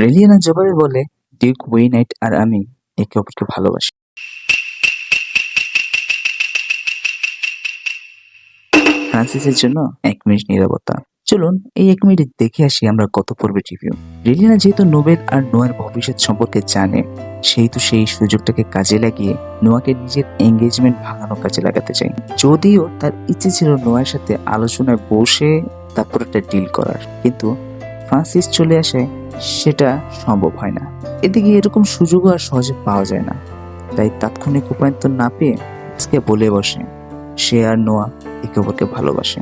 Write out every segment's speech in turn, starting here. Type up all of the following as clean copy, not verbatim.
রেলিয়ানা জবাবে বলে, ডিউক ওয়েইনাইট আর আমি একে অপরকে ভালোবাসি। ফ্রান্সিসের জন্য 1 মিনিট নীরবতা। চলুন এই 1 মিনিট দেখে আসি আমরা গত পর্বের রিভিউ। রেলিয়ানা যেহেতু নোবেল আর নোয়ার ভবিষ্যৎ সম্পর্কে জানে, সেহেতু সেই সুযোগটাকে কাজে লাগিয়ে নোয়াকে নিজের এঙ্গেজমেন্ট ভাঙানো কাজে লাগাতে চায়। যদিও তার ইচ্ছে ছিল নোয়ার সাথে আলোচনায় বসে তারপর একটা ডিল করার, কিন্তু ফ্রান্সিস চলে আসে, সেটা সম্ভব হয় না। এদিকে এরকম সুযোগও আর সহজে পাওয়া যায় না, তাই তাৎক্ষণিক উপায়ন্তর না পেয়ে আজকে বলে বসে সে আর নোয়া একে অপরকে ভালোবাসে।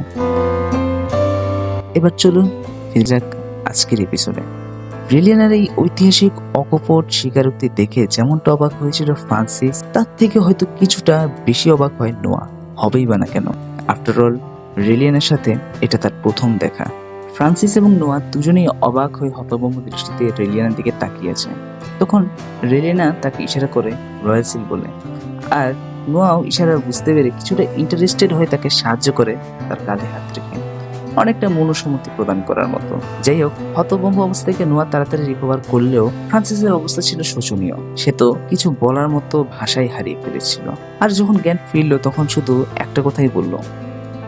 এবার চলুন ফিরে যাক আজকের এপিসোডে। রেলিয়ানার এই ঐতিহাসিক অকপট স্বীকারোক্তি দেখে যেমনটা অবাক হয়েছিল ফ্রান্সিস, তার থেকে হয়তো কিছুটা বেশি অবাক হয় নোয়া। হবেই বা না কেন, আফটার অল রেলিয়ানার সাথে এটা তার প্রথম দেখা। ফ্রান্সিস এবং নোয়া দুজনেই অবাক হয়ে হতভম্ব দৃষ্টিতে রেলিয়ানার দিকে তাকিয়েছে। তখন রেলিয়ানা তাকে ইশারা করে রয়্যাল সিল বলে, আর নোয়াও ইশারা বুঝতে পেরে কিছুটা ইন্টারেস্টেড হয়ে তাকে সাহায্য করে তার কাঁধে হাত রেখে, অনেকটা মনুসম্মতি প্রদান করার মতো। যাই হোক, হতভম্ব অবস্থা থেকে নোয়া তাড়াতাড়ি রিকভার করলেও ফ্রান্সিসের অবস্থা ছিল শোচনীয়। সে তো কিছু বলার মতো ভাষাই হারিয়ে ফেলেছিল। আর যখন জ্ঞান ফিরল তখন শুধু একটা কথাই বলল,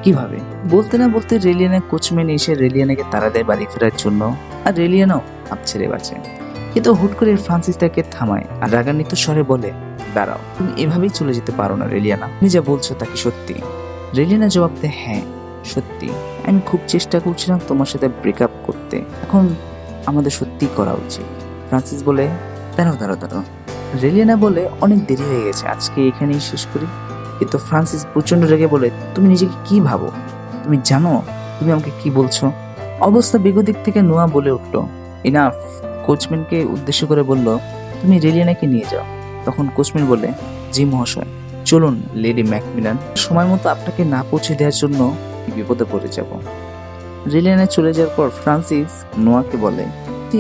কিভাবে? বলতে না বলতে রেলিয়ানা কোচম্যান এসে রেলিয়ানাকে তাড়া দেয় বাড়ি ফেরার জন্য, আর রেলিয়ানাও হাঁপ ছেড়ে বাঁচে। কিন্তু হুট করে ফ্রান্সিস তাকে থামায় আর রাগান্বিত স্বরে বলে, দাঁড়াও, তুমি এভাবেই চলে যেতে পারো না রেলিয়ানা। তুমি যা বলছো তা কি সত্যি? রেলিয়ানা জবাব দেয়, হ্যাঁ সত্যি। আমি খুব চেষ্টা করছিলাম তোমার সাথে ব্রেকআপ করতে, এখন আমাদের সত্যি করা উচিত। ফ্রান্সিস বলে, দাঁড়াও দাঁড়াও দাঁড়াও। রেলিয়ানা বলে, অনেক দেরি হয়ে গেছে, আজকে এখানেই শেষ করি। কিন্তু ফ্রান্সিস প্রচন্ড রেগে বলে, তুমি নিজেকে কি ভাবো? তুমি জানো তুমি আমাকে কি বলছো? অবস্থা বেগদিক থেকে নোয়া বলে উঠলো, ইনাফ। কোচম্যানকে উদ্দেশ্য করে বলল, তুমি রেলিয়ানাকে নিয়ে যাও। তখন কোচম্যান বলে, জি মহাশয়। চলুন লেডি ম্যাকমিলান, সময় মতো আপনাকে না পৌঁছে দেওয়ার জন্য বিপদে পড়ে যাব। রেলিয়ানা চলে যাওয়ার পর ফ্রান্সিস নোয়াকে বলে,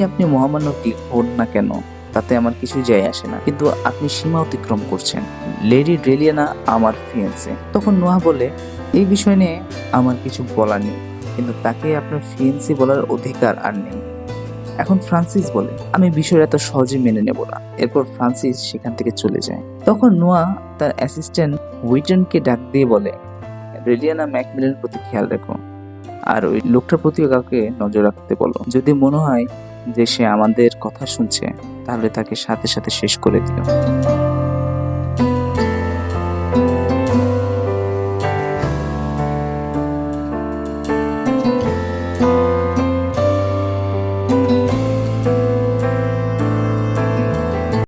আপনি মহামান্য কি হন না কেন তাতে আমার কিছু যায় আসে না, কিন্তু আপনি সীমা অতিক্রম করছেন। লেডি রেলিয়ানা আমার ফিয়ান্সে। তখন নোয়া বলে, এই বিষয় নিয়ে আমার কিছু বলার নেই, কিন্তু তাকে আপনার ফিয়ান্সি বলার অধিকার আর নেই। এখন ফ্রান্সিস বলে, আমি বিষয়টা এত সহজে মেনে নেব না। এরপর ফ্রান্সিস সেখান থেকে চলে যায়। তখন নোয়া তার অ্যাসিস্ট্যান্ট উইটনকে ডাক দিয়ে বলে, রেলিয়ানা ম্যাকমিলানের প্রতি খেয়াল রেখো, আর ওই লোকটার প্রতিও কাউকে নজর রাখতে বলো। যদি মনে হয় যে সে আমাদের কথা শুনছে, তাহলে তাকে সাথে সাথে শেষ করে দিও।